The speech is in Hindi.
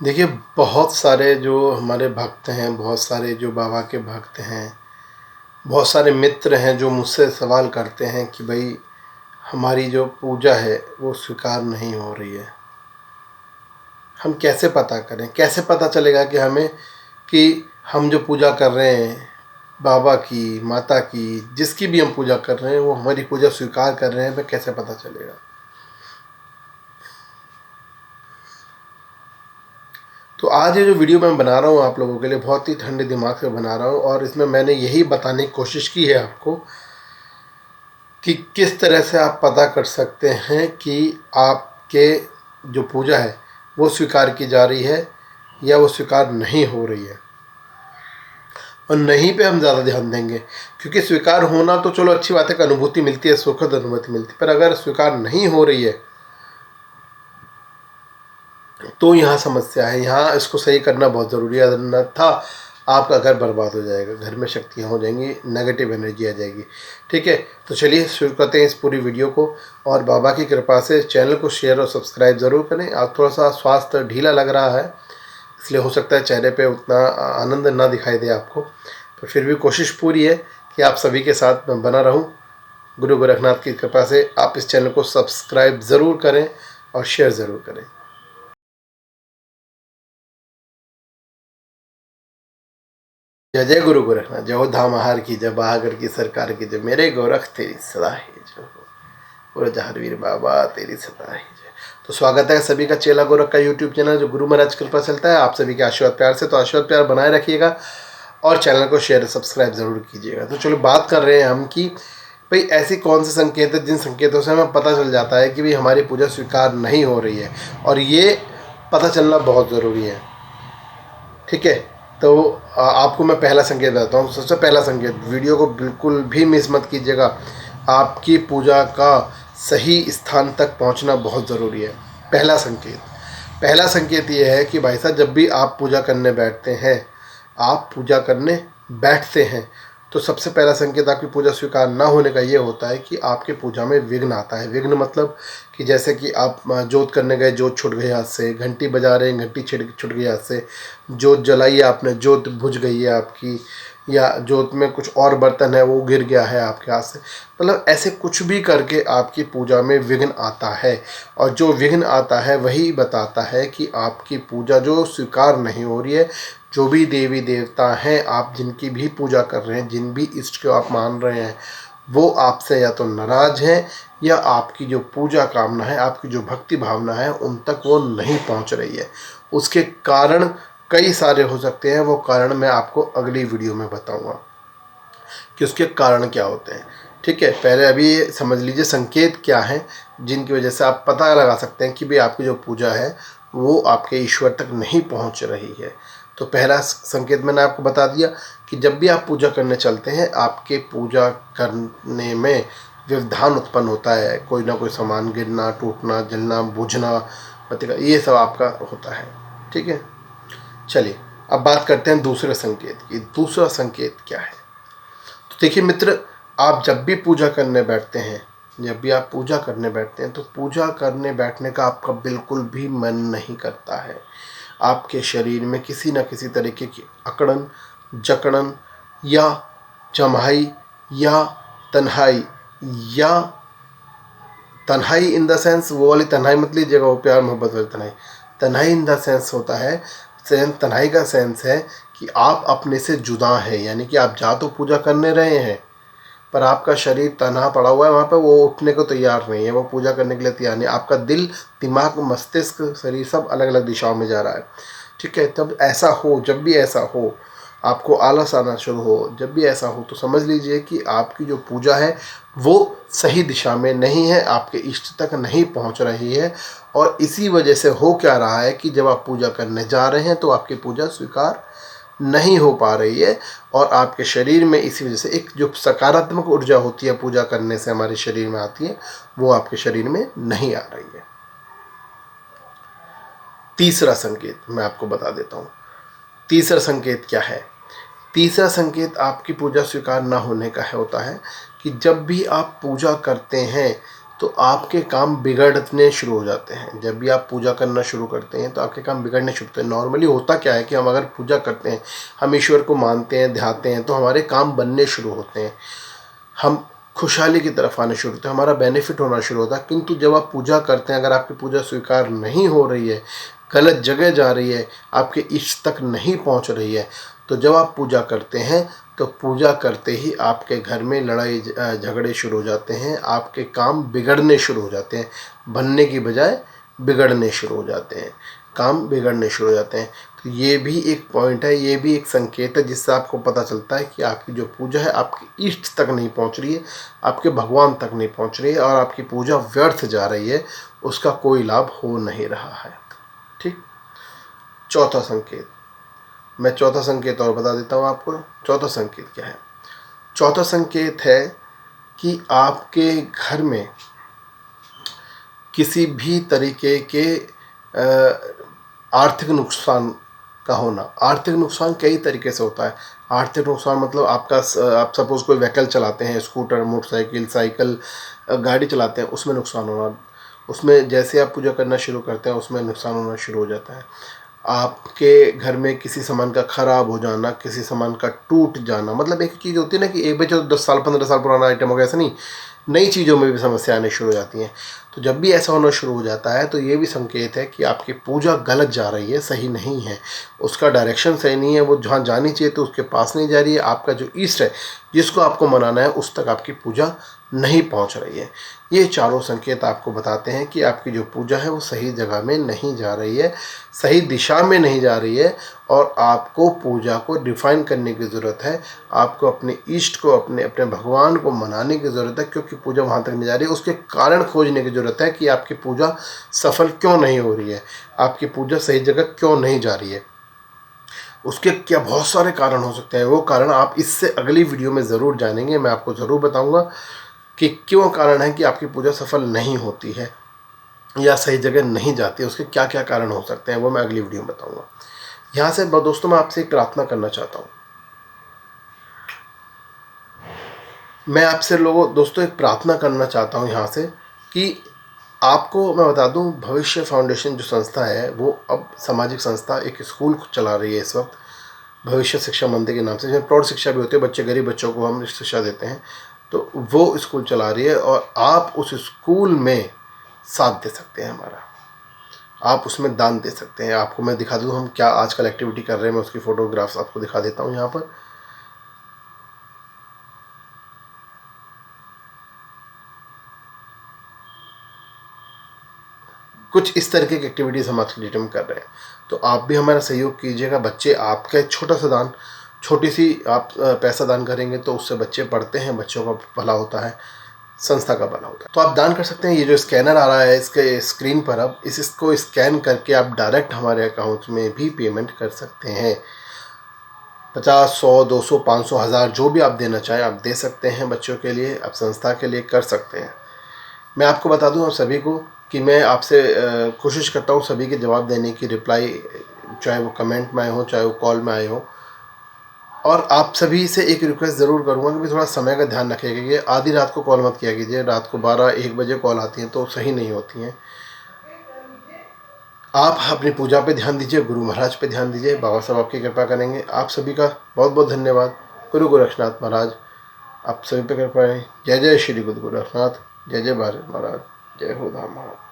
देखिए, बहुत सारे जो हमारे भक्त हैं, बहुत सारे जो बाबा के भक्त हैं, बहुत सारे मित्र हैं जो मुझसे सवाल करते हैं कि भाई हमारी जो पूजा है वो स्वीकार नहीं हो रही है। हम कैसे पता करें, कैसे पता चलेगा कि हमें कि हम जो पूजा कर रहे हैं बाबा की, माता की, जिसकी भी हम पूजा कर रहे हैं वो हमारी पूजा स्वीकार कर रहे हैं, हमें कैसे पता चलेगा? तो आज ये जो वीडियो मैं बना रहा हूँ आप लोगों के लिए, बहुत ही ठंडे दिमाग से बना रहा हूँ और इसमें मैंने यही बताने की कोशिश की है आपको कि किस तरह से आप पता कर सकते हैं कि आपके जो पूजा है वो स्वीकार की जा रही है या वो स्वीकार नहीं हो रही है। और नहीं पे हम ज़्यादा ध्यान देंगे, क्योंकि स्वीकार होना तो चलो अच्छी बात है कि अनुभूति मिलती है, सुखद अनुभूति मिलती है, पर अगर स्वीकार नहीं हो रही है तो यहाँ समस्या है। यहाँ इसको सही करना बहुत ज़रूरी है, अन्यथा आपका घर बर्बाद हो जाएगा, घर में शक्तियाँ हो जाएंगी, नेगेटिव एनर्जी आ जाएगी। ठीक है, तो चलिए शुरू करते हैं इस पूरी वीडियो को। और बाबा की कृपा से चैनल को शेयर और सब्सक्राइब ज़रूर करें। आप थोड़ा सा स्वास्थ्य ढीला लग रहा है, इसलिए हो सकता है चेहरे पे उतना आनंद ना दिखाई दे आपको, पर फिर भी कोशिश पूरी है कि आप सभी के साथ मैं बना रहूं। गुरु गोरखनाथ की कृपा से आप इस चैनल को सब्सक्राइब ज़रूर करें और शेयर ज़रूर करें। जय जय गुरु गोरखनाथ, जय हो धाम आहार की, जय बहागर की सरकार की, जय मेरे गोरख तेरी सदा ही जय हो, बोलो जहारवीर बाबा तेरी सदा ही जय। तो स्वागत है सभी का चेला गोरख का यूट्यूब चैनल, जो गुरु महाराज कृपा चलता है आप सभी के आशीर्वाद प्यार से। तो आशीर्वाद प्यार बनाए रखिएगा और चैनल को शेयर सब्सक्राइब ज़रूर कीजिएगा। तो चलो बात कर रहे हैं हम कि भाई ऐसे कौन से संकेत है जिन संकेतों से हमें पता चल जाता है कि भाई हमारी पूजा स्वीकार नहीं हो रही है, और ये पता चलना बहुत ज़रूरी है। ठीक है, तो आपको मैं पहला संकेत बताता हूँ। सबसे पहला संकेत, वीडियो को बिल्कुल भी मिस मत कीजिएगा, आपकी पूजा का सही स्थान तक पहुँचना बहुत ज़रूरी है। पहला संकेत ये है कि भाई साहब, जब भी आप पूजा करने बैठते हैं, आप पूजा करने बैठते हैं तो सबसे पहला संकेत आपकी पूजा स्वीकार ना होने का ये होता है कि आपके पूजा में विघ्न आता है। विघ्न मतलब कि जैसे कि आप जोत करने गए, जोत छूट गई हाथ से, घंटी बजा रहे हैं, घंटी छूट गई हाथ से, जोत जलाई है आपने, जोत बुझ गई है आपकी, या जोत में कुछ और बर्तन है वो गिर गया है आपके हाथ से, मतलब ऐसे कुछ भी करके आपकी पूजा में विघ्न आता है। और जो विघ्न आता है वही बताता है कि आपकी पूजा जो स्वीकार नहीं हो रही है। जो भी देवी देवता हैं आप जिनकी भी पूजा कर रहे हैं, जिन भी इष्ट को आप मान रहे हैं, वो आपसे या तो नाराज हैं या आपकी जो पूजा कामना है, आपकी जो भक्ति भावना है उन तक वो नहीं पहुंच रही है। उसके कारण कई सारे हो सकते हैं, वो कारण मैं आपको अगली वीडियो में बताऊंगा कि उसके कारण क्या होते हैं। ठीक है, पहले अभी समझ लीजिए संकेत क्या हैं जिनकी वजह से आप पता लगा सकते हैं कि भाई आपकी जो पूजा है वो आपके ईश्वर तक नहीं पहुंच रही है। तो पहला संकेत मैंने आपको बता दिया कि जब भी आप पूजा करने चलते हैं, आपके पूजा करने में व्यवधान उत्पन्न होता है, कोई ना कोई सामान गिरना, टूटना, जलना, बुझना, ये सब आपका होता है। ठीक है, चलिए अब बात करते हैं दूसरे संकेत की। दूसरा संकेत क्या है? तो देखिए मित्र, आप जब भी पूजा करने बैठते हैं, जब भी आप पूजा करने बैठते हैं तो पूजा करने बैठने का आपका बिल्कुल भी मन नहीं करता है। आपके शरीर में किसी न किसी तरीके की अकड़न, जकड़न या जम्हाई या तन्हाई, या तन्हाई इन द सेंस वो वाली तन्हाई मत लीजिएगा, वो प्यार मोहब्बत वाली तन्हाई। तन्हाई इन द सेंस होता है, तन्हाई का सेंस है कि आप अपने से जुदा हैं, यानी कि आप जा तो पूजा करने रहे हैं पर आपका शरीर तनहा पड़ा हुआ है वहाँ पे, वो उठने को तैयार नहीं है, वो पूजा करने के लिए तैयार नहीं। आपका दिल, दिमाग, मस्तिष्क, शरीर सब अलग अलग दिशाओं में जा रहा है। ठीक है, तब ऐसा हो, जब भी ऐसा हो, आपको आलस आना शुरू हो, जब भी ऐसा हो, तो समझ लीजिए कि आपकी जो पूजा है वो सही दिशा में नहीं है, आपके इष्ट तक नहीं पहुंच रही है। और इसी वजह से हो क्या रहा है कि जब आप पूजा करने जा रहे हैं तो आपकी पूजा स्वीकार नहीं हो पा रही है, और आपके शरीर में इसी वजह से एक जो सकारात्मक ऊर्जा होती है पूजा करने से हमारे शरीर में आती है, वो आपके शरीर में नहीं आ रही है। तीसरा संकेत मैं आपको बता देता हूँ। तीसरा संकेत क्या है? तीसरा संकेत आपकी पूजा स्वीकार ना होने का होता है कि जब भी आप पूजा करते हैं तो आपके काम बिगड़ने शुरू हो जाते हैं। जब भी आप पूजा करना शुरू करते हैं तो आपके काम बिगड़ने शुरू होते हैं। नॉर्मली होता क्या है कि हम अगर पूजा करते हैं, हम ईश्वर को मानते हैं, ध्याते हैं, तो हमारे काम बनने शुरू होते हैं, हम खुशहाली की तरफ आने शुरू होते हैं, हमारा बेनिफिट होना शुरू होता है। किंतु जब आप पूजा करते हैं, अगर आपकी पूजा स्वीकार नहीं हो रही है, गलत जगह जा रही है, आपके इष्ट तक नहीं पहुंच रही है, तो जब आप पूजा करते हैं तो पूजा करते ही आपके घर में लड़ाई झगड़े शुरू हो जाते हैं, आपके काम बिगड़ने शुरू हो जाते हैं, बनने की बजाय बिगड़ने शुरू हो जाते हैं, काम बिगड़ने शुरू हो जाते हैं। तो ये भी एक पॉइंट है, ये भी एक संकेत है जिससे आपको पता चलता है कि आपकी जो पूजा है आपके इष्ट तक नहीं पहुंच रही है, आपके भगवान तक नहीं पहुंच रही है, और आपकी पूजा व्यर्थ जा रही है, उसका कोई लाभ हो नहीं रहा है। ठीक। चौथा संकेत, मैं चौथा संकेत और बता देता हूँ आपको। चौथा संकेत क्या है? चौथा संकेत है कि आपके घर में किसी भी तरीके के आर्थिक नुकसान का होना। आर्थिक नुकसान कई तरीके से होता है। आर्थिक नुकसान मतलब आप सपोज़ कोई व्हीकल चलाते हैं, स्कूटर, मोटरसाइकिल, साइकिल, गाड़ी चलाते हैं, उसमें नुकसान होना, उसमें जैसे आप पूजा करना शुरू करते हैं उसमें नुकसान होना शुरू हो जाता है। आपके घर में किसी सामान का ख़राब हो जाना, किसी सामान का टूट जाना, मतलब एक चीज़ होती है ना कि एक बच्चे 10 साल 15 साल पुराना आइटम हो गया, ऐसा नहीं, नई चीज़ों में भी समस्या आने शुरू हो जाती हैं। तो जब भी ऐसा होना शुरू हो जाता है तो ये भी संकेत है कि आपकी पूजा गलत जा रही है, सही नहीं है, उसका डायरेक्शन सही नहीं है, वो जहाँ जानी चाहिए तो उसके पास नहीं जा रही है। आपका जो ईष्ट है जिसको आपको मनाना है उस तक आपकी पूजा नहीं पहुंच रही है। ये चारों संकेत आपको बताते हैं कि आपकी जो पूजा है वो सही जगह में नहीं जा रही है, सही दिशा में नहीं जा रही है, और आपको पूजा को डिफाइन करने की ज़रूरत है। आपको अपने ईष्ट को, अपने अपने भगवान को मनाने की ज़रूरत है, क्योंकि पूजा वहाँ तक नहीं जा रही है। उसके कारण खोजने की ज़रूरत है कि आपकी पूजा सफल क्यों नहीं हो रही है, आपकी पूजा सही जगह क्यों नहीं जा रही है। उसके क्या बहुत सारे कारण हो सकते हैं, वो कारण आप इससे अगली वीडियो में ज़रूर जानेंगे। मैं आपको ज़रूर बताऊँगा कि क्यों कारण है कि आपकी पूजा सफल नहीं होती है या सही जगह नहीं जाती है, उसके क्या क्या कारण हो सकते हैं वो मैं अगली वीडियो में बताऊँगा। यहाँ से दोस्तों मैं आपसे एक प्रार्थना करना चाहता हूँ। मैं आपसे दोस्तों एक प्रार्थना करना चाहता हूँ यहाँ से कि आपको मैं बता दूँ, भविष्य फाउंडेशन जो संस्था है वो अब सामाजिक संस्था एक स्कूल चला रही है इस वक्त, भविष्य शिक्षा मंदिर के नाम से, जिसमें प्रौढ़ शिक्षा भी होती है, बच्चे गरीब बच्चों को हम शिक्षा देते हैं। तो वो स्कूल चला रही है और आप उस स्कूल में साथ दे सकते हैं हमारा, आप उसमें दान दे सकते हैं। आपको मैं दिखा दूँ हम क्या आजकल एक्टिविटी कर रहे हैं, मैं उसकी फ़ोटोग्राफ्स आपको दिखा देता हूँ यहाँ पर। कुछ इस तरीके की एक्टिविटीज़ हम आज की डेट में कर रहे हैं, तो आप भी हमारा सहयोग कीजिएगा। बच्चे आपका छोटा सा दान, छोटी सी आप पैसा दान करेंगे तो उससे बच्चे पढ़ते हैं, बच्चों का भला होता है, संस्था का भला होता है। तो आप दान कर सकते हैं। ये जो स्कैनर आ रहा है इसके स्क्रीन पर, अब इसको स्कैन करके आप डायरेक्ट हमारे अकाउंट में भी पेमेंट कर सकते हैं। 50, 100, 200, 500, 1000 जो भी आप देना चाहें आप दे सकते हैं। बच्चों के लिए, आप संस्था के लिए कर सकते हैं। मैं आपको बता दूं आप सभी को कि मैं आपसे कोशिश करता हूं सभी के जवाब देने की, रिप्लाई, चाहे वो कमेंट में आए हो, चाहे वो कॉल में आए हो। और आप सभी से एक रिक्वेस्ट ज़रूर करूंगा कि थोड़ा समय का ध्यान रखिएगा कि आधी रात को कॉल मत किया कीजिए। रात को 12-1 बजे कॉल आती हैं तो सही नहीं होती हैं। आप अपनी पूजा पे ध्यान दीजिए, गुरु महाराज पे ध्यान दीजिए, बाबा साहब आपकी कृपा करेंगे। आप सभी का बहुत बहुत धन्यवाद। गुरु गोरक्षनाथ महाराज आप सभी पे कृपा है। जय जय श्री गुरु गोरक्षनाथ, जय जय भारत महाराज, जय हो धाम महाराज।